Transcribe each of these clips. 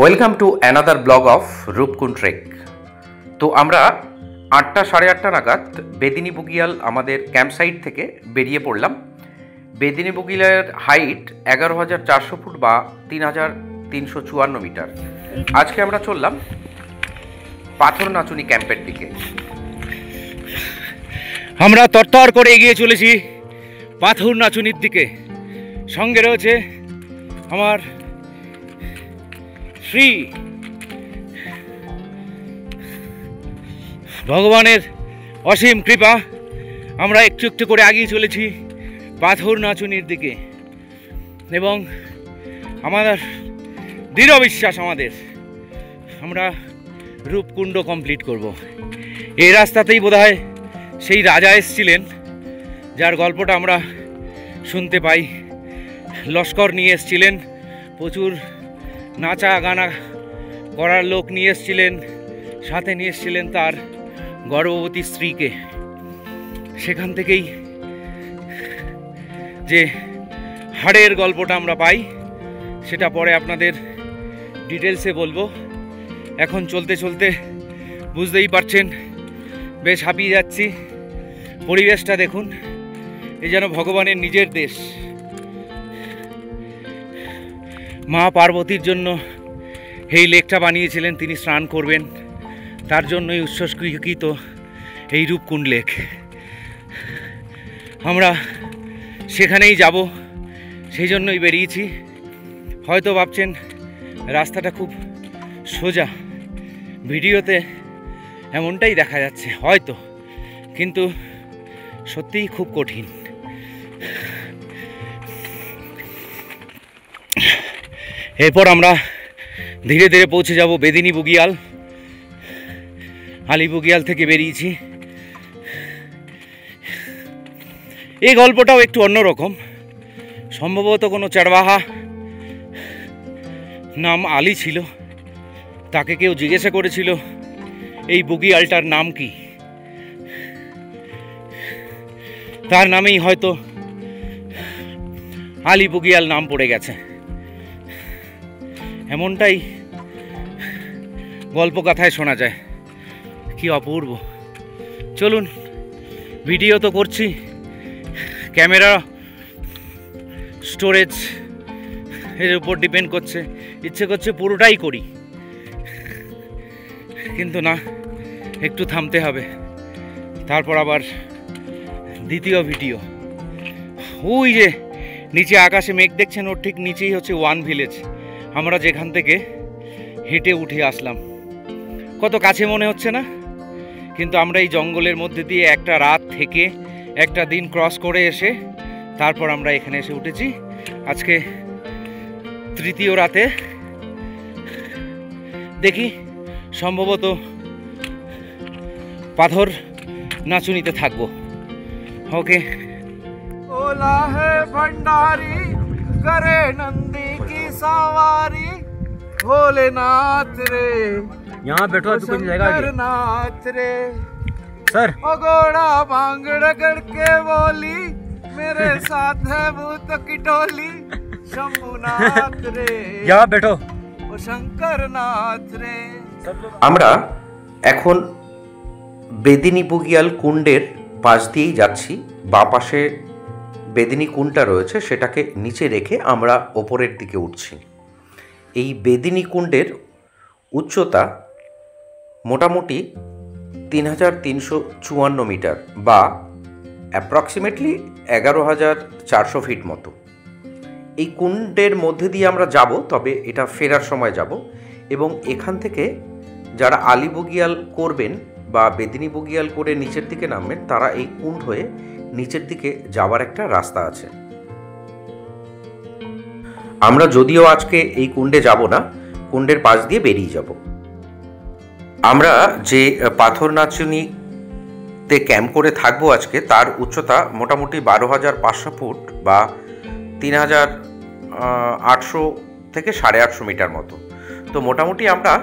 Welcome to another blog of Roopkund trek. তো আমরা 8টা সাড়ে 8টা নাগাদ বেদিনী বুগিয়াল আমাদের ক্যাম্প সাইট থেকে বেরিয়ে পড়লাম। বেদিনী বুগিয়ালের হাইট 11,400 ফুট বা 3,354 মিটার। আজকে আমরা চললাম পাথরনাচুনি ক্যাম্পের দিকে। আমরা তরতর করে এগিয়ে চলেছি পাথরনাচুনির দিকে। সঙ্গে রয়েছে আমার শ্রী ভগবানের অসীম কৃপা। আমরা একটু একটু করে এগিয়ে চলেছি পাথরনাচুনির দিকে এবং আমাদের দৃঢ় বিশ্বাস আমরা রূপকুণ্ড কমপ্লিট করব। এই রাস্তাতেই বোধহয় সেই রাজা এসেছিলেন যার গল্পটা আমরা শুনতে পাই। লস্কর নিয়ে এসেছিলেন, প্রচুর নাচা গানা করার লোক নিয়ে এসেছিলেন, সাথে নিয়ে এসেছিলেন তার গর্ভবতী স্ত্রীকে। সেখান থেকেই যে হাড়ের গল্পটা আমরা পাই সেটা পরে আপনাদের ডিটেলসে বলবো। এখন চলতে চলতে বুঝতেই পারছেন বেশ হাঁপিয়ে যাচ্ছি। পরিবেশটা দেখুন, এ যেন ভগবানের নিজের দেশ। মা পার্বতীর জন্য এই লেকটা বানিয়েছিলেন, তিনি স্নান করবেন, তার জন্যই উৎসর্গীকৃত এই রূপকুণ্ড লেক। আমরা সেখানেই যাব, সেই জন্যই বেরিয়েছি। হয়তো ভাবছেন রাস্তাটা খুব সোজা, ভিডিওতে এমনটাই দেখা যাচ্ছে হয়তো, কিন্তু সত্যিই খুব কঠিন। এরপর আমরা ধীরে ধীরে পৌঁছে যাব বেদিনী বুগিয়াল। আলী বুগিয়াল থেকে বেরিয়েছি। এই গল্পটাও একটু অন্যরকম। সম্ভবত কোনো চড়বাহা, নাম আলী ছিল, তাকে কেউ জিজ্ঞাসা করেছিল এই বুগিয়ালটার নাম কি। তার নামেই হয়তো আলী বুগিয়াল নাম পড়ে গেছে, এমনটাই গল্পকথায় শোনা যায়। কি অপূর্ব! চলুন, ভিডিও তো করছি, ক্যামেরা স্টোরেজ এর উপর ডিপেন্ড করছে। ইচ্ছে করছে পুরোটাই করি, কিন্তু না, একটু থামতে হবে, তারপর আবার দ্বিতীয় ভিডিও। ওই যে নিচে আকাশে মেঘ দেখছেন, ওর ঠিক নিচেই হচ্ছে ওয়ান ভিলেজ, আমরা যেখান থেকে হেঁটে উঠে আসলাম। কত কাছে মনে হচ্ছে না? কিন্তু আমরা এই জঙ্গলের মধ্যে দিয়ে একটা রাত থেকে একটা দিন ক্রস করে এসে তারপর আমরা এখানে এসে উঠেছি। আজকে তৃতীয় রাতে, দেখি সম্ভবত পাথরনাচুনিতে থাকবো। ওকে। ओला है भंडारी करे नंदी की सवारी, भोलेनाथ रे यहाँ बैठो, अभी कुछ जगह नाथ रे सर। घोड़ा भांगड़ गड़ के बोली, मेरे साथ है भूत की टोली, शंभुनाथ रे यहाँ बैठो, ओ शंकर नाथ रे। আমরা এখন বেদিনী বুগিয়াল কুণ্ডের পাশ দিয়েই যাচ্ছি। বাঁ পাশে বেদিনী কুণ্ডটা রয়েছে, সেটাকে নিচে রেখে আমরা ওপরের দিকে উঠছি। এই বেদিনী কুণ্ডের উচ্চতা মোটামুটি 3,354 মিটার বা অ্যাপ্রক্সিমেটলি 11,400 ফিট মতো। এই কুণ্ডের মধ্যে দিয়ে আমরা যাব, তবে এটা ফেরার সময় যাব। এবং এখান থেকে যারা আলী বুগিয়াল করবেন বা বেদিনী বুগিয়াল করে নিচের দিকে নামবেন, তারা এই কুণ্ড হয়ে নিচের দিকে যাওয়ার একটা রাস্তা আছে। আমরা যদিও আজকে এই কুণ্ডে যাব না, কুণ্ডের পাশ দিয়ে বেরিয়ে যাব। আমরা যে পাথরনাচুনিতে ক্যাম্প করে থাকবো আজকে, তার উচ্চতা মোটামুটি 12,500 ফুট বা 3,800 থেকে 850 মিটার মতো। তো মোটামুটি আমরা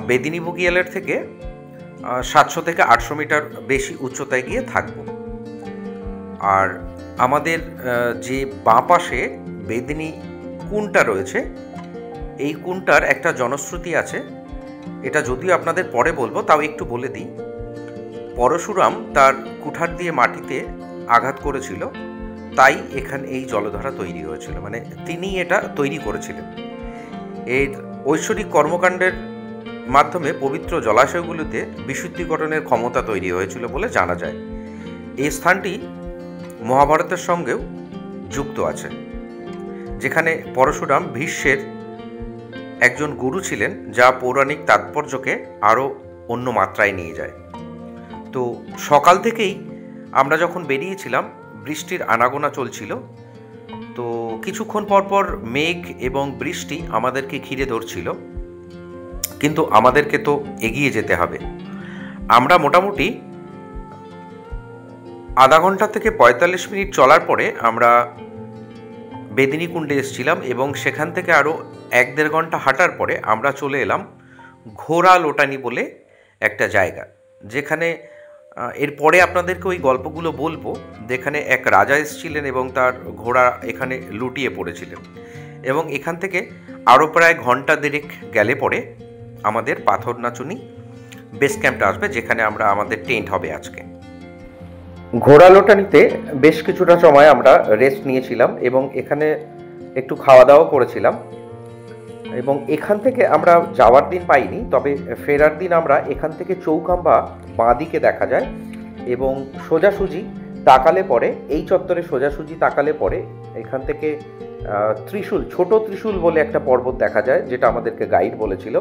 বেদিনী বুগিয়ালের থেকে 700 থেকে 800 মিটার বেশি উচ্চতায় গিয়ে থাকব। আর আমাদের যে বাঁ পাশে বেদিনী কুণ্ডটা রয়েছে, এই কুণ্ডটার একটা জনশ্রুতি আছে, এটা যদিও আপনাদের পরে বলবো, তাও একটু বলে দিই। পরশুরাম তার কুঠার দিয়ে মাটিতে আঘাত করেছিল, তাই এখানে এই জলধারা তৈরি হয়েছিল, মানে তিনি এটা তৈরি করেছিলেন। এর ঐশ্বরিক কর্মকাণ্ডের মাধ্যমে পবিত্র জলাশয়গুলিতে বিশুদ্ধিকরণের ক্ষমতা তৈরি হয়েছিল বলে জানা যায়। এই স্থানটি মহাভারতের সঙ্গেও যুক্ত আছে, যেখানে পরশুরাম ভীষ্মের একজন গুরু ছিলেন, যা পৌরাণিক তাৎপর্যকে আরও অন্য মাত্রায় নিয়ে যায়। তো সকাল থেকেই আমরা যখন বেরিয়েছিলাম বৃষ্টির আনাগোনা চলছিল, তো কিছুক্ষণ পরপর মেঘ এবং বৃষ্টি আমাদেরকে ঘিরে ধরছিল, কিন্তু আমাদেরকে তো এগিয়ে যেতে হবে। আমরা মোটামুটি আধা ঘন্টা থেকে ৪৫ মিনিট চলার পরে আমরা বেদিনী কুণ্ডে এসেছিলাম, এবং সেখান থেকে আরও ১-১.৫ ঘন্টা হাঁটার পরে আমরা চলে এলাম ঘোড়া লোটানি বলে একটা জায়গা, যেখানে এরপরে আপনাদেরকে ওই গল্পগুলো বলবো, যেখানে এক রাজা এসেছিলেন এবং তার ঘোড়া এখানে লুটিয়ে পড়েছিলেন। এবং এখান থেকে আরও প্রায় ঘন্টা দেড়েক গেলে পরে আমাদের পাথরনাচুনি বেস ক্যাম্পটা আসবে, যেখানে আমরা আমাদের টেন্ট হবে আজকে। ঘোড়া লোটানিতে বেশ কিছুটা সময় আমরা রেস্ট নিয়েছিলাম এবং এখানে একটু খাওয়া দাওয়া করেছিলাম। এবং এখান থেকে আমরা যাওয়ার দিন পাইনি, তবে ফেরার দিন আমরা এখান থেকে চৌখাম্বা বাঁ দিকে দেখা যায়, এবং সোজাসুজি তাকালে পরে এই চত্বরে সোজাসুজি তাকালে পরে এখান থেকে ত্রিশূল, ছোট ত্রিশূল বলে একটা পর্বত দেখা যায়, যেটা আমাদেরকে গাইড বলেছিল।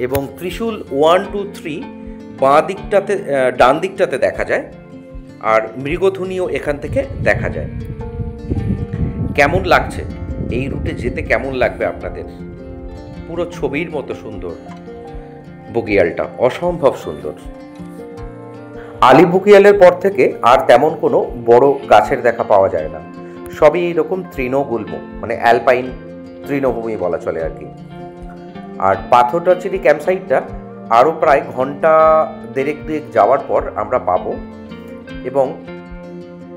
এবং ত্রিশূল 1, 2, 3 বাঁ দিকটাতে, ডান দিকটাতে দেখা যায়, আর মৃগধুনিও এখান থেকে দেখা যায়। কেমন লাগছে এই রুটে যেতে, কেমন লাগবে আপনাদের? পুরো ছবির মতো সুন্দর বগিয়ালটা, অসম্ভব সুন্দর। আলী বগিয়ালের পর থেকে আর তেমন কোনো বড় গাছের দেখা পাওয়া যায় না, সবই এইরকম তৃণগুল্ম, মানে অ্যালপাইন তৃণভূমি বলা চলে আর কি। আর পাথরনাচুনি ক্যাম্পসাইটটা আরও প্রায় ঘন্টা দেড়েক যাওয়ার পর আমরা পাবো। এবং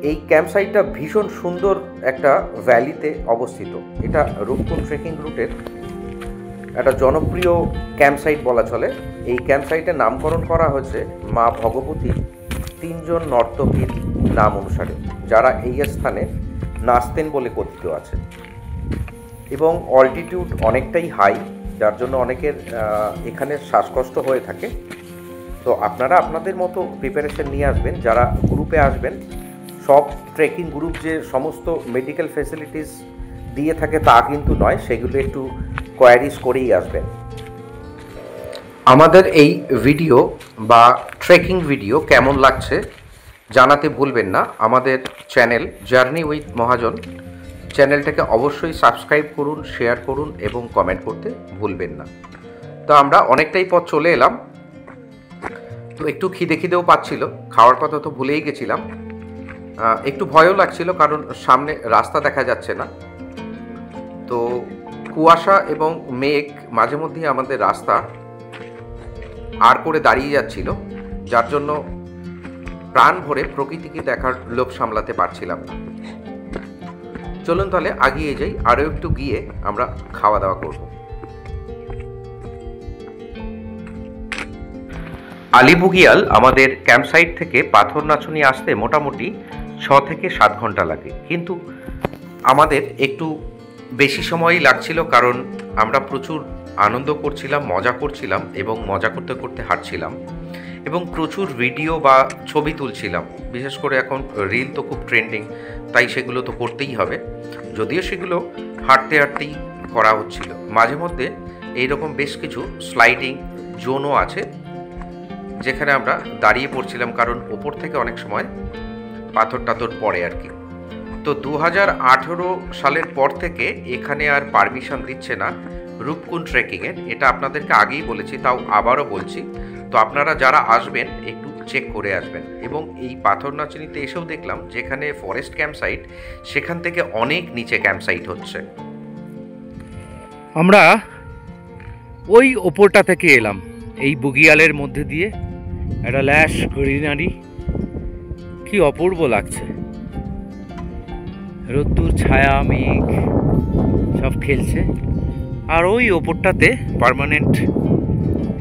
এই ক্যাম্পসাইটটা ভীষণ সুন্দর একটা ভ্যালিতে অবস্থিত। এটা রূপকুণ্ড ট্রেকিং রুটের একটা জনপ্রিয় ক্যাম্পসাইট বলা চলে। এই ক্যাম্পসাইটের নামকরণ করা হয়েছে মা ভগবতী 3 জন নর্তকীর নাম অনুসারে, যারা এই স্থানে নাচতেন বলে কথিত আছে। এবং অল্টিটিউড অনেকটাই হাই, যার জন্য অনেকের এখানে শ্বাসকষ্ট হয়ে থাকে। তো আপনারা আপনাদের মতো প্রিপারেশন নিয়ে আসবেন, যারা গ্রুপে আসবেন। সব ট্রেকিং গ্রুপ যে সমস্ত মেডিকেল ফ্যাসিলিটিস দিয়ে থাকে তা কিন্তু নয়, সেগুলো একটু কোয়ারিজ করেই আসবেন। আমাদের এই ভিডিও বা ট্রেকিং ভিডিও কেমন লাগছে জানাতে ভুলবেন না। আমাদের চ্যানেল জার্নি উইথ মহাজন চ্যানেলটাকে অবশ্যই সাবস্ক্রাইব করুন, শেয়ার করুন এবং কমেন্ট করতে ভুলবেন না। তো আমরা অনেকটাই পথ চলে এলাম, তো একটু খিদেও পাচ্ছিল, খাওয়ার কথা তো ভুলেই গেছিলাম। একটু ভয়ও লাগছিল, কারণ সামনে রাস্তা দেখা যাচ্ছে না। তো কুয়াশা এবং মেঘ মাঝে মধ্যেই আমাদের রাস্তা আর করে দাঁড়িয়ে যাচ্ছিল, যার জন্য প্রাণ ভরে প্রকৃতিকে দেখার লোভ সামলাতে পারছিলাম না। চলুন তাহলে আগিয়ে যাই, আরও একটু গিয়ে আমরা খাওয়া দাওয়া করব। আলী বগিয়াল আমাদের ক্যাম্পসাইট থেকে পাথরনাচুনি আসতে মোটামুটি 6 থেকে 7 ঘন্টা লাগে, কিন্তু আমাদের একটু বেশি সময়ই লাগছিল, কারণ আমরা প্রচুর আনন্দ করছিলাম, মজা করছিলাম এবং মজা করতে করতে হাঁটছিলাম এবং প্রচুর ভিডিও বা ছবি তুলছিলাম। বিশেষ করে এখন রিল তো খুব ট্রেন্ডিং, তাই সেগুলো তো করতেই হবে। যদিও সেগুলো হাঁটতে হাঁটতেই করা হচ্ছিল। মাঝে মধ্যে এইরকম বেশ কিছু স্লাইডিং জোনও আছে, যেখানে আমরা দাঁড়িয়ে পড়ছিলাম, কারণ ওপর থেকে অনেক সময় পাথর টাথর পড়ে আর কি। তো 2018 সালের পর থেকে এখানে আর পারমিশন দিচ্ছে না রূপকুণ্ড ট্রেকিংয়ের, এটা আপনাদেরকে আগেই বলেছি, তাও আবারও বলছি। তো আপনারা যারা আসবেন একটু চেক করে আসবেন। এবং এই পাথরনাচুনিতে এসেও দেখলাম, যেখানে ফরেস্ট ক্যাম্পসাইট সেখান থেকে অনেক নিচে ক্যাম্পসাইট হচ্ছে। আমরা ওই ওপরটা থেকে এলাম, এই বুগিয়ালের মধ্যে দিয়ে একটা ল্যাশ গ্রিনারি, কি অপূর্ব লাগছে। রোদ্দুর ছায়া মেঘ সব খেলছে, আর ওই ওপরটাতে পার্মানেন্ট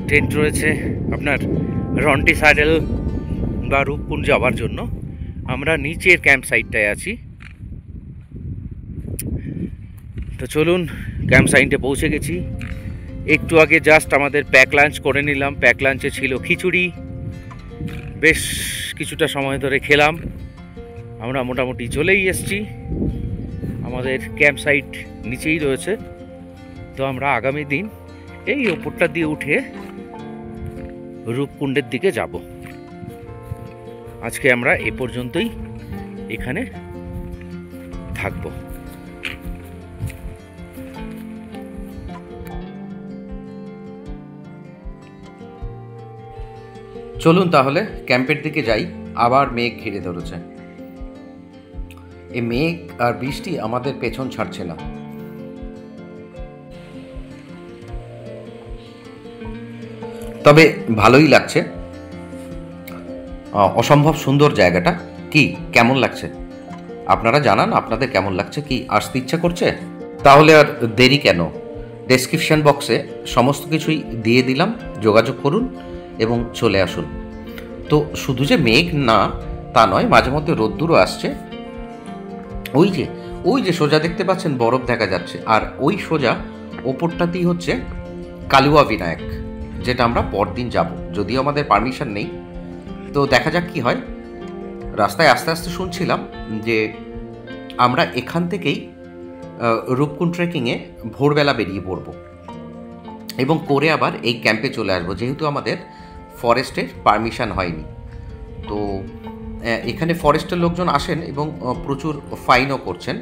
টেন্ট রয়েছে আপনার রন্টি স্যাডেল বা রূপকুণ্ড যাওয়ার জন্য। আমরা নিচের ক্যাম্প সাইটটায় আছি। তো চলুন, ক্যাম্প সাইটে পৌঁছে গেছি। একটু আগে জাস্ট আমাদের প্যাক লাঞ্চ করে নিলাম। প্যাক লাঞ্চে ছিল খিচুড়ি, বেশ কিছুটা সময় ধরে খেলাম। আমরা মোটামুটি চলেই এসেছি, আমাদের ক্যাম্প সাইট নিচেই রয়েছে। তো আমরা আগামী দিন এই ওপরটা দিয়ে উঠে রূপকুণ্ডের দিকে যাব। আজকে আমরা এ পর্যন্তই এখানে থাকব। চলুন তাহলে ক্যাম্পের দিকে যাই। আবার মেঘ ঘিরে ধরেছে। এই মেঘ আর বৃষ্টি আমাদের পেছন ছাড়ছে না। তবে ভালোই লাগছে, অসম্ভব সুন্দর জায়গাটা। কি কেমন লাগছে আপনারা জানান, আপনাদের কেমন লাগছে? কি আসতে ইচ্ছা করছে? তাহলে আর দেরি কেন, ডেসক্রিপশন বক্সে সমস্ত কিছুই দিয়ে দিলাম, যোগাযোগ করুন এবং চলে আসুন। তো শুধু যে মেঘ না তা নয়, মাঝে মধ্যে রোদ্দুরও আসছে। ওই যে সোজা দেখতে পাচ্ছেন বরফ দেখা যাচ্ছে, আর ওই সোজা ওপরটাতেই হচ্ছে কালুয়া বিনায়ক, যেটা আমরা পরদিন যাব, যদিও আমাদের পারমিশন নেই। তো দেখা যাক কি হয়। রাস্তায় আস্তে আস্তে শুনছিলাম যে আমরা এখান থেকেই রূপকুণ্ড ট্রেকিংয়ে ভোরবেলা বেরিয়ে পড়ব এবং করে আবার এই ক্যাম্পে চলে আসবো, যেহেতু আমাদের ফরেস্টের পারমিশন হয়নি। তো এখানে ফরেস্টের লোকজন আসেন এবং প্রচুর ফাইনও করছেন।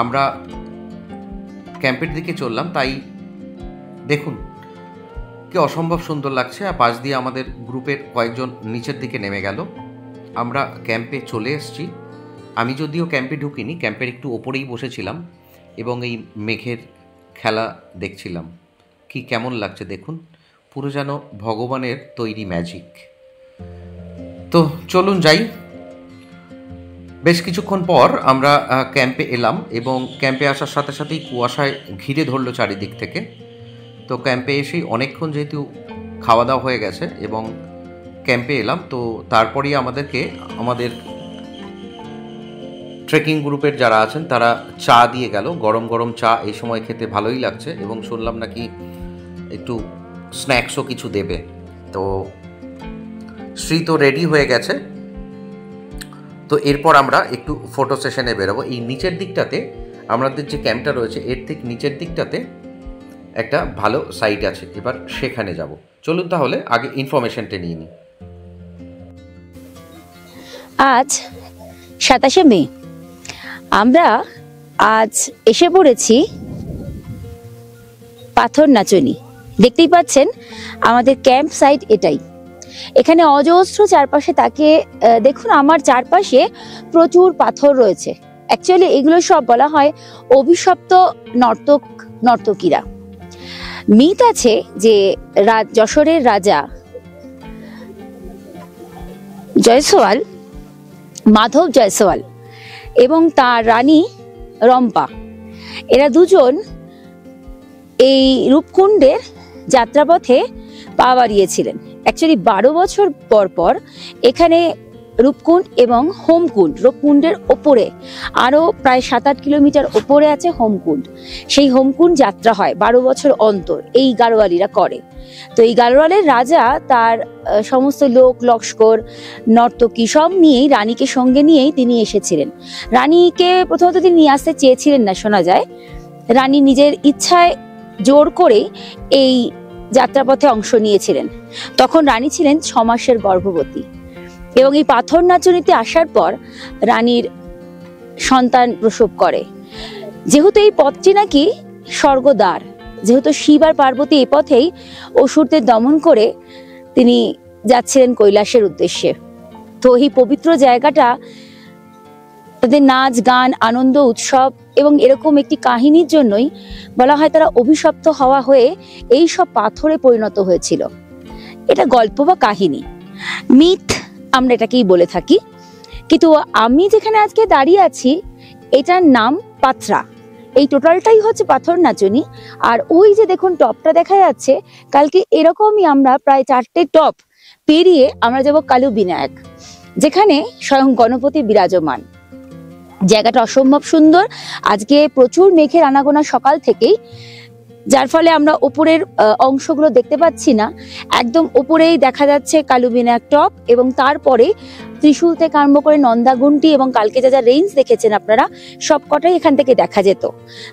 আমরা ক্যাম্পের দিকে চললাম, তাই দেখুন কি অসম্ভব সুন্দর লাগছে। আর পাশ দিয়ে আমাদের গ্রুপের কয়েকজন নিচের দিকে নেমে গেল। আমরা ক্যাম্পে চলে এসেছি। আমি যদিও ক্যাম্পে ঢুকিনি, ক্যাম্পের একটু ওপরেই বসেছিলাম এবং এই মেঘের খেলা দেখছিলাম। কি কেমন লাগছে দেখুন, পুরো যেন ভগবানের তৈরি ম্যাজিক। তো চলুন যাই। বেশ কিছুক্ষণ পর আমরা ক্যাম্পে এলাম এবং ক্যাম্পে আসার সাথে সাথেই কুয়াশায় ঘিরে ধরলো চারিদিক থেকে। তো ক্যাম্পে এসেই অনেকক্ষণ যেহেতু খাওয়া দাওয়া হয়ে গেছে এবং ক্যাম্পে এলাম, তো তারপরেই আমাদের ট্রেকিং গ্রুপের যারা আছেন তারা চা দিয়ে গেল। গরম গরম চা এই সময় খেতে ভালোই লাগছে এবং শুনলাম নাকি একটু স্ন্যাক্সও কিছু দেবে। তো শ্রী তো রেডি হয়ে গেছে। তো এরপর আমরা একটু ফটো সেশনে বেরোবো। এই নিচের দিকটাতে আমাদের যে ক্যাম্পটা রয়েছে এর ঠিক নিচের দিকটাতে একটা ভালো সাইট আছে, এবার সেখানে যাব। চলুন তাহলে আগে ইনফরমেশনটা নিয়ে নিই। আজ 27শে মে, আমরা আজ এসে পড়েছি পাথরনাচনি। দেখতেই পাচ্ছেন আমাদের ক্যাম্প সাইট এটাই। এখানে অজস্র চারপাশে তাকিয়ে দেখুন, আমার চারপাশে প্রচুর পাথর রয়েছে। অ্যাকচুয়ালি এগুলো সব বলা হয় অভিশপ্ত নর্তকীরা। মিথ আছে যে যশোরের রাজা জয়সওয়াল, মাধব জয়সওয়াল এবং তার রানী রম্পা, এরা দুজন এই রূপকুণ্ডের যাত্রাপথে পা বাড়িয়েছিলেন। অ্যাকচুয়ালি 12 বছর পর পর এখানে রূপকুণ্ড এবং হোমকুণ্ড, রূপকুণ্ডের ওপরে আরো প্রায় 7-8 কিলোমিটার ওপরে আছে হোমকুণ্ড। সেই হোমকুণ্ড যাত্রা হয় 12 বছর অন্তর, এই গাড়োয়ালিরা করে। তো এই গাড়োয়ালের রাজা তার সমস্ত লোক লস্কর নর্তকী সব নিয়েই, রানীকে সঙ্গে নিয়েই তিনি এসেছিলেন। রানীকে প্রথমত তিনি নিয়ে আসতে চেয়েছিলেন না শোনা যায়। রানী নিজের ইচ্ছায় জোর করে এই যাত্রাপথে অংশ নিয়েছিলেন। তখন রানী ছিলেন 6 মাসের গর্ভবতী এবং এই পাথরনাচনিতে আসার পর রানীর সন্তান প্রসব করে। যেহেতু এই পথটি নাকি স্বর্গদ্বার, যেহেতু শিব আর পার্বতী এই পথেই অসুরদের দমন করে তিনি যাচ্ছিলেন কৈলাসের উদ্দেশ্যে। তো এই পবিত্র জায়গাটা তাদের নাচ গান আনন্দ উৎসব এবং এরকম একটি কাহিনীর জন্যই বলা হয় তারা অভিশপ্ত হওয়া হয়ে এই সব পাথরে পরিণত হয়েছিল। এটা গল্প বা কাহিনী, মিথ আমরা এটাকেই বলে থাকি। কিন্তু আমি যেখানে আজকে দাঁড়িয়ে আছি এটার নাম পাত্রা। এই টোটালটাই হচ্ছে পাথর নাচনি। আর ওই যে দেখুন টপটা দেখা যাচ্ছে, কালকে এরকমই আমরা প্রায় 4টে টপ পেরিয়ে আমরা যাব কালু বিনায়ক, যেখানে স্বয়ং গণপতি বিরাজমান। জায়গাটা অসম্ভব সুন্দর। আজকে প্রচুর মেঘের আনাগোনা সকাল থেকেই, যার ফলে আমরা ওপরের অংশগুলো দেখতে পাচ্ছি না। একদম ওপরেই দেখা যাচ্ছে কালু বিনায়ক টপ, এবং তারপরে ত্রিশূল থেকে আরম্ভ করে নন্দাগুন্টি এবং কালকে যা যা রেঞ্জ দেখেছেন আপনারা সবকটাই এখান থেকে দেখা যেত।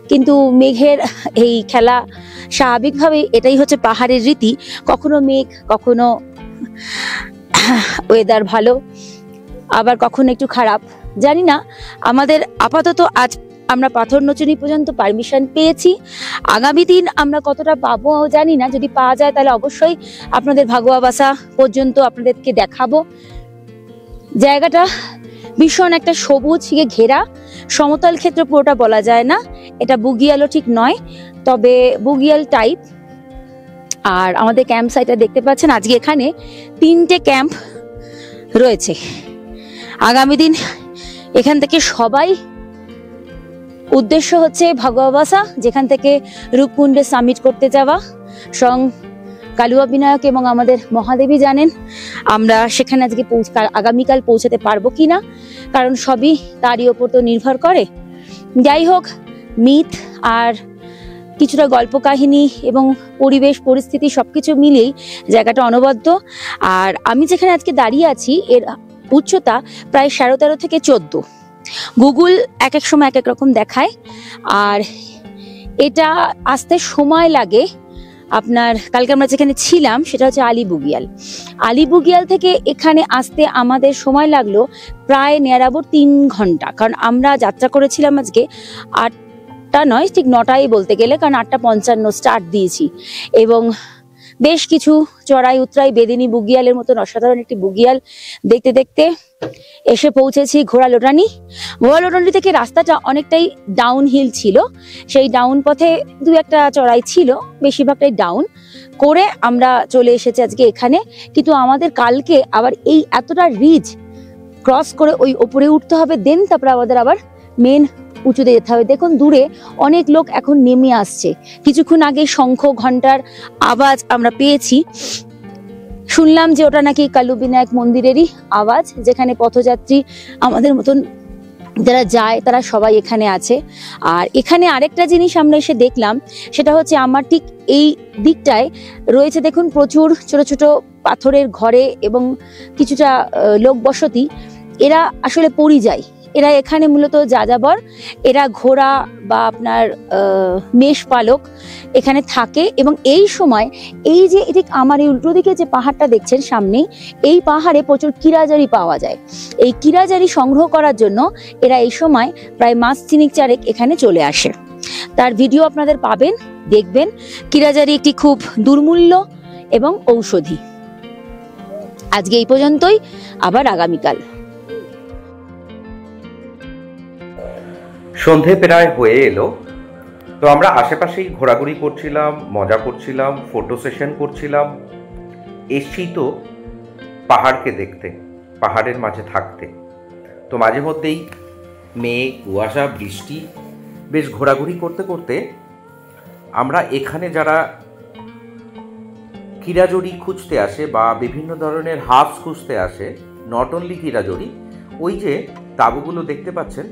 কিন্তু মেঘের এই খেলা স্বাভাবিকভাবেই, এটাই হচ্ছে পাহাড়ের রীতি। কখনো মেঘ, কখনো ওয়েদার ভালো, আবার কখনো একটু খারাপ, জানি না। আমাদের আপাতত আজ আমরা পাথর নচুনি পর্যন্ত পারমিশন পেয়েছি। আগামী দিন আমরা কতটা পাবো জানি না, যদি পাওয়া যায় তাহলে অবশ্যই আপনাদের ভাগুয়া বাসা পর্যন্ত আপনাদেরকে দেখাবো। জায়গাটা ভীষণ একটা সবুজ ঘেরা সমতল ক্ষেত্র, পুরোটা বলা যায় না, এটা বুগিয়ালও ঠিক নয়, তবে বুগিয়াল টাইপ। আর আমাদের ক্যাম্প সাইটটা দেখতে পাচ্ছেন, আজকে এখানে 3টে ক্যাম্প রয়েছে। আগামী দিন এখান থেকে সবাই উদ্দেশ্য হচ্ছে ভাগুয়া বাসা, যেখান থেকে রূপকুণ্ডে সামিট করতে যাওয়া। স্বয়ং কালুয়া বিনায়ক এবং আমাদের মহাদেবী জানেন আমরা সেখানে আজকে আগামীকাল পৌঁছাতে পারবো কিনা, কারণ সবই তারই ওপর তো নির্ভর করে। যাই হোক, মিথ আর কিছুটা গল্প কাহিনী এবং পরিবেশ পরিস্থিতি সবকিছু মিলিয়েই জায়গাটা অনবদ্য। আর আমি যেখানে আজকে দাঁড়িয়ে আছি এর উচ্চতা প্রায় 13.5 থেকে 14। গুগল এক এক সময় এক এক রকম দেখায়, আর এটা আসতে সময় লাগে আপনার। কালকে আমরা যেখানে ছিলাম সেটা হচ্ছে আলিবুগিয়াল। আলিবুগিয়াল থেকে এখানে আসতে আমাদের সময় লাগলো প্রায় নিয়ারাবর 3 ঘন্টা, কারণ আমরা যাত্রা করেছিলাম আজকে 8টা নয়, ঠিক 9টাই বলতে গেলে, কারণ 8:55 স্টার্ট দিয়েছি। এবং বেশ কিছু চড়াই উতরাই বেদিনী বুগিয়ালের মতন অসাধারণ একটি বুগিয়াল দেখতে দেখতে এসে পৌঁছেছি ঘোড়ালোটানি। ঘোড়ালোটানি থেকে রাস্তাটা অনেকটাই ডাউন হিল ছিল, সেই ডাউন পথে 2-1টা চড়াই ছিল, বেশিরভাগটাই ডাউন করে আমরা চলে এসেছি আজকে এখানে। কিন্তু আমাদের কালকে আবার এই এতটা রিজ ক্রস করে ওই ওপরে উঠতে হবে, দেন তারপরে আমাদের আবার মেন উঁচুতে যেতে হবে। দেখুন দূরে অনেক লোক এখন নেমে আসছে। কিছুক্ষণ আগে শঙ্খ ঘন্টার আওয়াজ আমরা পেয়েছি, শুনলাম যে ওটা নাকি কালু বিনায়ক মন্দিরেরই আওয়াজ, যেখানে পথযাত্রী আমাদের মতন যারা যায় তারা সবাই এখানে আছে। আর এখানে আরেকটা জিনিস আমরা এসে দেখলাম, সেটা হচ্ছে আমার ঠিক এই দিকটায় রয়েছে দেখুন প্রচুর ছোট ছোট পাথরের ঘরে এবং কিছুটা লোক বসতি। এরা আসলে পরিযায়ী, এরা এখানে মূলত যাযাবর, এরা ঘোড়া বা আপনার মেষ পালক এখানে থাকে। এবং এই সময় এই যে ঠিক আমার এই উল্টো দিকে যে পাহাড়টা দেখছেন সামনে, এই পাহাড়ে প্রচুর কিরাজারি পাওয়া যায়। এই কিরাজারি সংগ্রহ করার জন্য এরা এই সময় প্রায় মাস 3-4 এখানে চলে আসে। তার ভিডিও আপনাদের পাবেন, দেখবেন। কিরাজারি একটি খুব দুর্মূল্য এবং ঔষধি। আজকে এই পর্যন্তই, আবার আগামীকাল। সন্ধে প্রায় হয়ে এলো, তো আমরা আশেপাশেই ঘোরাঘুরি করছিলাম, মজা করছিলাম, ফটো সেশন করছিলাম। এসছি তো পাহাড়কে দেখতে, পাহাড়ের মাঝে থাকতে। তো মাঝে মধ্যেই মেঘ, কুয়াশা, বৃষ্টি, বেশ ঘোরাঘুরি করতে করতে আমরা এখানে যারা কিরাজড়ি খুঁজতে আসে বা বিভিন্ন ধরনের হাফস খুঁজতে আসে, নট অনলি কিরাজড়ি, ওই যে তাঁবুগুলো দেখতে পাচ্ছেন,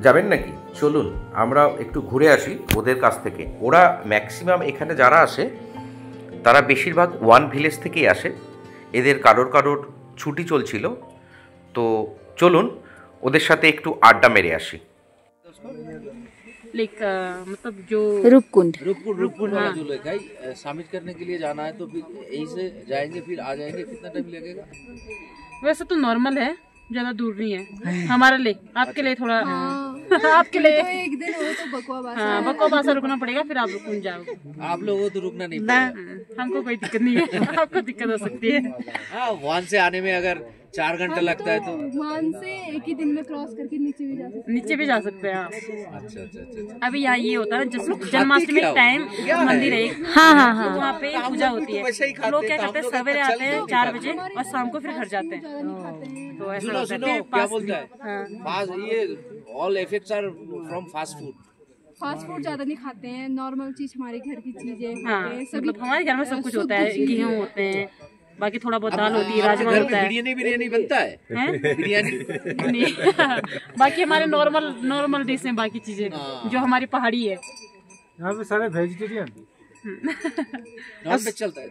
যাবেন নাকি? চলুন আমরা একটু ঘুরে আসি ওদের কাছ থেকে। ওরা ম্যাক্সিমাম এখানে যারা আসে তারা বেশিরভাগ ওয়ান ভিলেজ থেকেই আসে। এদের কারোর কারোর ছুটি চলছিল, তো চলুন ওদের সাথে একটু আড্ডা মেরে আসি। मतलब जो रूपकुंड रूपकुंड वाला जो लेक है, शामिल करने के लिए जाना है तो फिर यहीं से जाएंगे, फिर आ जाएंगे, कितना टाइम लगेगा? वैसे तो नॉर्मल है, ज्यादा दूर नहीं है हमारे लिए। आपके लिए थोड़ा आपके लिए तो एक दिन हो तो बकवा हाँ, बकवा बासा रुकना पड़ेगा, फिर आप रुक जाओगे। आप लोगों को तो रुकना नहीं ना, पड़ेगा। हमको कोई दिक्कत नहीं है, आपको दिक्कत हो सकती है। हाँ, वहां से आने में अगर 4 घंटा लगता है तो मान से एक ही दिन में क्रॉस करके नीचे भी जा सकते नीचे भी जा सकते हैं आप। अच्छा अच्छा अच्छा अच्छा। अभी यहाँ ये होता है जन्माष्टमी टाइम मंदिर है एक, हाँ हाँ हाँ, वहाँ पे पूजा होती है। लोग क्या करते हैं, सवेरे आते हैं 4 बजे और शाम को फिर घर जाते हैं। तो ऐसा सुनो होता है। सुनो, फिर क्या पास बोलता है, हाँ। फास्ट, ये all effects are from fast food. Fast food ज्यादा नहीं खाते हैं, नॉर्मल चीज हमारे घर की चीजें हाँ खाते हैं सभी। मतलब हमारे घर में सब कुछ होता है, शुद्ध चीजें। गेहूँ होते हैं, बाकी थोड़ा बहुत दाल होती है, राजमा होता है। बिरयानी बनता है, हैं? बिरयानी नहीं बाकी हमारे नॉर्मल डिश हैं, बाकी चीजें जो हमारी पहाड़ी है। यहाँ पे सारे वेजिटेरियन। नॉन वेज चलता है,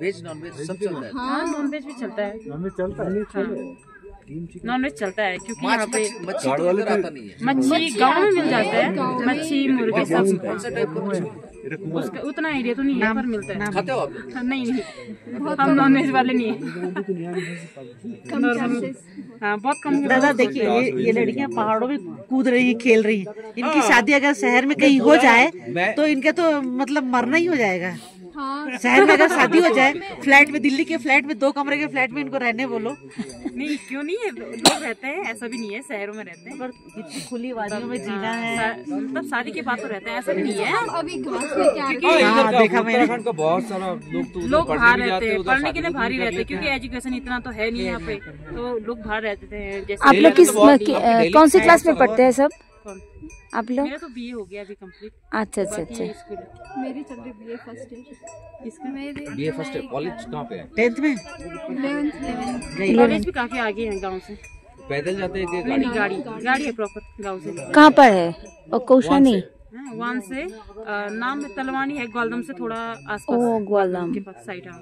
वेज नॉन वेज सब चलता है। हाँ नॉन वेज भी चलता है, हमें चलता है। नॉन वेज चलता है क्योंकि यहाँ पे मच्छी तो इधर आता नहीं है। मच्छी गाँव में मिल जाता है, मच्छी मुर्गे सब कौन सा टाइप का मछली उसका उतना आइडिया तो नहीं है पर मिलता है। खाते हो आप लोग? नहीं हम नॉन वेज वाले नहीं है। कम चांसेस। हाँ बहुत कम। दादा देखिए ये लड़कियां पहाड़ों में कूद रही हैं, खेल रही हैं। इनकी शादी अगर शहर में कहीं हो जाए तो इनका तो मतलब मरना ही हो जाएगा। हाँ शहर में अगर शादी हो जाए, फ्लैट में, दिल्ली के फ्लैट में, 2 कमरे के फ्लैट में इनको रहने बोलो। नहीं क्यों नहीं है, लोग रहते हैं, ऐसा भी नहीं है, शहरों में रहते हैं पर इतनी खुली वादियों में जीना है। मतलब शादी के बाद तो रहते हैं, ऐसा भी नहीं है। हम अभी घास लेके आ क्योंकि रहे हैं। हाँ, देखा मैंने। उत्तराखंड का बहुत सारा लोग तो उधर लोग पढ़ने बाहर भी रहते जाते हैं, उधर पढ़ने के लिए शादी बाहर ही भी रहते हैं करते क्योंकि एजुकेशन इतना तो है नहीं यहाँ पे, तो लोग बाहर रहते हैं। जैसे आप लोग किस दिल्ली- कौन सी क्लास में पढ़ते हैं सब कौन? आप लोग? मेरा तो बीए हो गया अभी कंप्लीट। अच्छा अच्छा अच्छा। मेरी चल रही बीए फर्स्ट ईयर। इसका बीए फर्स्ट ईयर। कॉलेज कहाँ पे है? 10th में 11th। कॉलेज भी काफी आगे है गाँव से। पैदल जाते हैं कि नहीं नहीं गाड़ी है प्रॉपर गाँव से। कहाँ पर है? और कौशानी? हाँ, वहाँ से नाम में तलवानी है, ग्वालदम से थोड़ा आसपास ओ ग्वालम। के पास साइड। हाँ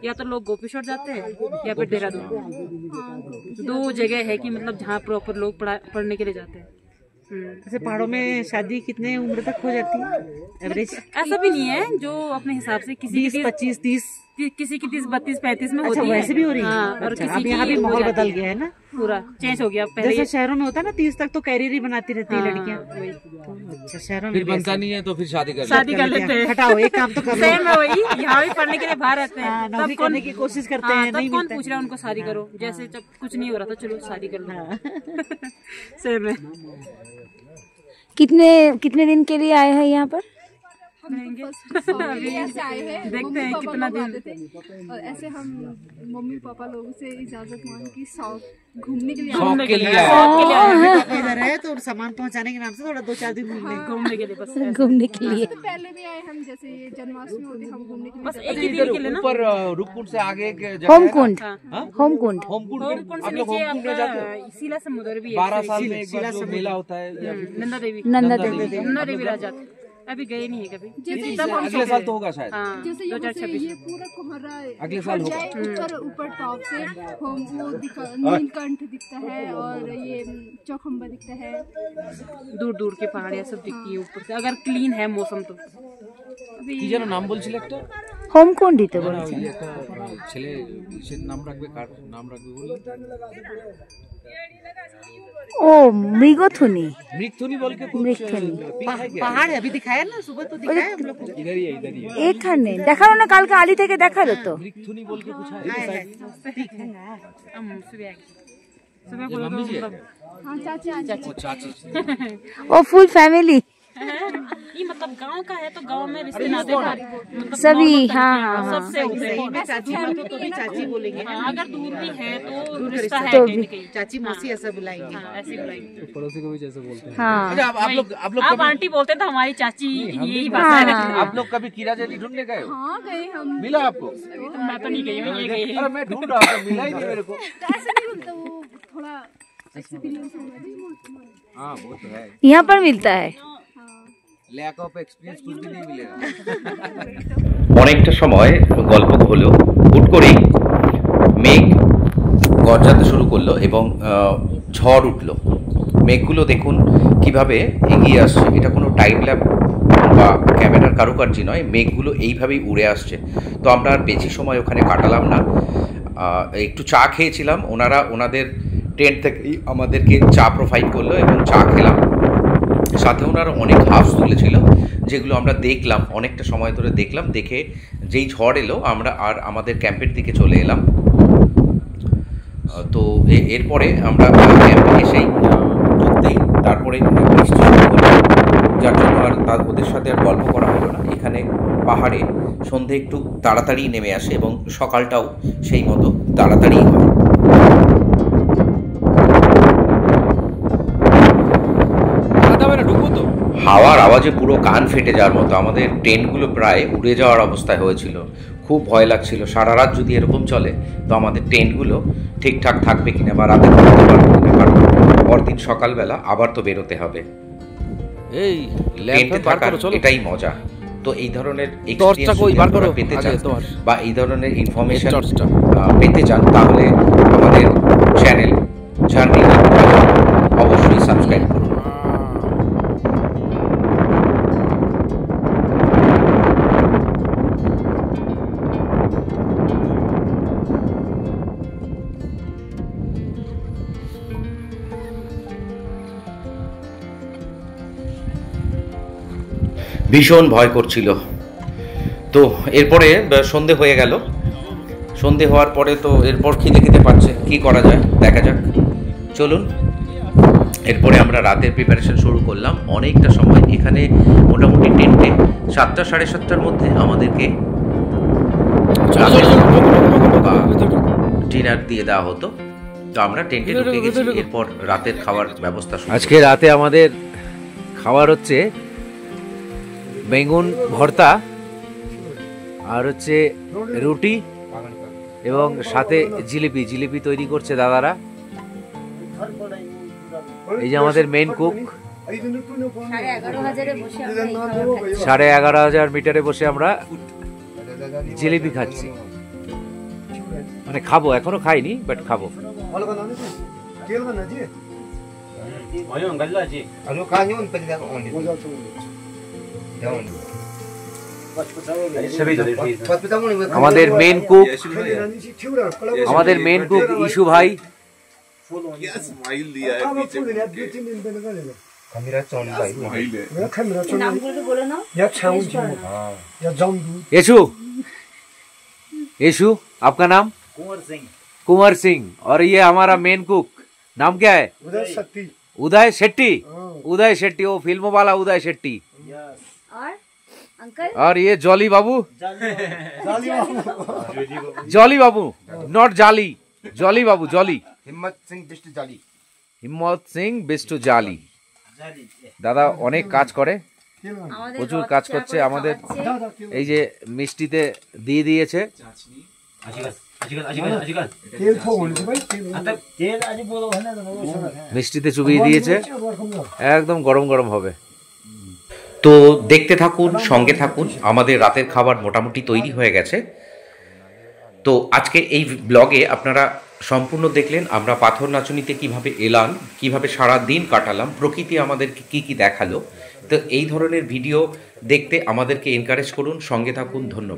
या तो लोग गोपीश्वर जाते हैं या फिर देहरादून। 2 जगह है कि मतलब जहाँ प्रॉपर लोग पढ़ने के लिए जाते हैं। जैसे पहाड़ों में शादी कितने उम्र तक हो जाती है एवरेज? ऐसा भी नहीं है, जो अपने हिसाब से किसी 20, 25, 30। किसी की 30, 32, 35 में अच्छा होती है। वैसे भी हो रही है। हाँ, और अच्छा, किसी अब यहाँ की भी हो माहौल जाती बदल है। गया है ना, पूरा चेंज हो गया। पहले जैसे शहरों में होता है ना 30 तक तो कैरियर ही बनाती रहती है हाँ, लड़कियां। वही। अच्छा शहरों में फिर भी बनता ऐसा। नहीं है तो फिर शादी कर शादी कर लेते हैं। हटाओ एक काम तो कर लो। सेम है वही, यहाँ भी पढ़ने के लिए बाहर रहते हाँ, हैं, नौकरी करने की कोशिश करते हैं, तब नहीं कौन मिलता है। पूछ रहा है उनको शादी करो, जैसे जब कुछ नहीं हो रहा था चलो शादी कर लो। सेम है। कितने दिन के लिए आए हैं यहाँ पर? अभी ऐसे आए हैं, देखते मम्मी हैं पापा कितना लोग दिन। आते थे और ऐसे हम मम्मी पापा लोगों से इजाजत मांग की साउथ घूमने के लिए आए। शौक के लिए पापा इधर है तो सामान पहुंचाने के नाम से थोड़ा 2-4 दिन घूमने। घूमने के लिए बस घूमने के लिए। इससे पहले भी आए हम, जैसे ये जन्माष्टमी होती है, हम घूमने के लिए बस जाते एक ही दिन के लिए ना। ऊपर रुककुंड से आगे एक जगह होम है ना? कुंड। हाँ। होम कुंड। होमकुंड होमकुंड से आप लोग नीचे होमकुंड में जाते हो? आपका शिला समुद्र भी है। 12 साल में एक बार जो मेला होता है या फिर नंदा देवी। नंदा देवी। नंदा देवी राजा अभी गए नहीं है कभी। तब हम अगले साल तो होगा शायद। हाँ जैसे यहाँ से 2026 ये पूरा कोहरा अगले साल हट होगा। जाए, ऊपर टॉप से हम वो नीलकंठ दिखता है और ये चौखम्बा दिखता है। दूर दूर के पहाड़ियाँ सब दिखती है ऊपर से, अगर क्लीन है मौसम तो। কি যেন নাম বলছিল একটা? হোম কুন্ড দিতে না, বলেছে। ওই একটা ছেলে সে নাম রাখবে, কার নাম রাখবে বললে? ও মৃগথুনি। মৃগথুনি বল के कुछ মৃগথুনি पिक है क्या? पहाड़ है, अभी दिखाया ना, सुबह तो दिखाया हम लोग को। इधर ही है, इधर ही है। এখানে দেখালো না, কালকে আলি থেকে দেখালো তো। मृगथुनी बोल के कुछ है। हम सुबह सुबह ये बोलो मम्मी जी है तो क्या? हाँ चाची आजी। वो चाची। ও ফুল फैमिली ये मतलब गांव का है तो गांव में रिश्ते नाते मतलब सभी। normal हाँ तरीके हाँ हैं, हाँ। सबसे होते हैं। में चाची बोलो तो भी चाची बोलेंगे। हाँ, अगर दूर भी है तो रिश्ता है तो कहीं न भी। कहीं। चाची मौसी ऐसा बुलाएंगे। हाँ, ऐसे ही बुलाएंगे। पड़ोसी को भी जैसे बोलते हैं। हाँ अच्छा आप लोग आप आंटी बोलते हैं तो हमारी चाची यही भाषा है। हाँ। आप लोग कभी कीरा जैली ढूंढने गए हो? हाँ गए हम। मिला आपको? मैं तो नहीं गई हूँ, ये गई है। अरे मैं ढूंढ रहा था, मिला ही नहीं मेरे को। तो ऐसे नहीं बोलते, वो थोड़ा एक्सपीरियंस होना चाहिए। हाँ वो तो है, यहाँ पर मिलता है। लैक ऑफ एक्सपीरियंस कुछ भी नहीं मिलेगा। অনেকটা সময় গল্প হলো, হুট করেই মেঘ গর্জাতে শুরু করলো এবং ঝড় উঠলো। মেঘগুলো দেখুন কিভাবে এগিয়ে আসছে, এটা কোনো টাইম ল্যাপ বা ক্যামেরার কারুকার্য নয়, মেঘগুলো এইভাবেই উড়ে আসছে। তো আমরা আর বেশি সময় ওখানে কাটালাম না, একটু চা খেয়েছিলাম। ওনারা ওনাদের টেন্ট থেকেই আমাদেরকে চা প্রোভাইড করলো এবং চা খেলাম। সাথে ওনারা অনেক হাউস তুলেছিল, যেগুলো আমরা দেখলাম, অনেকটা সময় ধরে দেখলাম। দেখে যেই ঝড় এলো আমরা আর আমাদের ক্যাম্পের দিকে চলে এলাম। তো এরপরে আমরা ক্যাম্পে এসেই ঢুকতেই তারপরে বৃষ্টি শুরু হলো, যার জন্য আর ওদের সাথে আর গল্প করা হলো না। এখানে পাহাড়ে সন্ধে একটু তাড়াতাড়ি নেমে আসে এবং সকালটাও সেই মতো তাড়াতাড়ি হয়। হাওয়ার আওয়াজে পুরো কান ফেটে যাওয়ার মতো। আমাদের টেন্টগুলো প্রায় উড়ে যাওয়ার অবস্থায় হয়েছিল, খুব ভয় লাগছিল সারা রাত যদি এরকম চলে তো আমাদের টেন্টগুলো ঠিকঠাক থাকবে কিনা বা রাতে ঘুমোতে পারবো কিনা, কারণ পরদিন সকালবেলা আবার তো বেরোতে হবে। এই টেন্টে থাকার এটাই মজা। তো এই ধরনের এক্সপেরিয়েন্স পেতে চান বা এই ধরনের ইনফরমেশন পেতে চান তাহলে আমাদের চ্যানেল জার্নি অবশ্যই সাবস্ক্রাইব করুন। ভীষণ ভয় করছিল। তো এরপরে সন্ধে হয়ে গেল। সন্ধে হওয়ার পরে তো এরপর খিদে খেতে পাচ্ছে, কি করা যায় দেখা যাক, চলুন। এরপরে আমরা রাতের প্রিপারেশন শুরু করলাম। অনেকটা সময় এখানে মোটামুটি টেন্টে 7টা সাড়ে 7টার মধ্যে আমাদেরকে ডিনার দিয়ে দেওয়া হতো। তো আমরা টেন্টে ঢুকে গেছি। এরপর রাতের খাওয়ার ব্যবস্থা শুরু। আজকে রাতে আমাদের খাবার হচ্ছে বেগুন ভর্তা আর হচ্ছে রুটি এবং সাথে জিলিপি। জিলিপি তৈরি করছে দাদারা। এই যে আমাদের মেইন কুক। 11,500 মিটারে বসে আমরা জিলিপি খাচ্ছি, মানে খাবো, এখনো খাইনি বাট খাবো। আমাদের মেন কুক ইশু ভাই। यशु आपका नाम? कुंवर सिंह। और ये हमारा मेन कुक नाम क्या है? उदय शेट्टी। उदय शेट्टी, वो फिल्मों वाला उदय शेट्टी। और ये jolly Babu. Jolly Babu not जाली, जॉली बाबू, जॉली। हिम्मत सिंह बिस्टू जाली। দাদা অনেক কাজ করে, প্রচুর কাজ করছে। আমাদের এই যে মিষ্টিতে দিয়ে দিয়েছে, মিষ্টিতে চুবিয়ে দিয়েছে, একদম গরম গরম হবে। তো দেখতে থাকুন, সঙ্গে থাকুন। আমাদের রাতের খাবার মোটামুটি তৈরি হয়ে গেছে। তো আজকে এই ব্লগে আপনারা সম্পূর্ণ দেখলেন আমরা পাথর নাচনিতে কিভাবে এলাম, কিভাবে সারা দিন কাটালাম, প্রকৃতি আমাদেরকে কি কি দেখালো। তো এই ধরনের ভিডিও দেখতে আমাদেরকে এনকারেজ করুন, সঙ্গে থাকুন। ধন্যবাদ।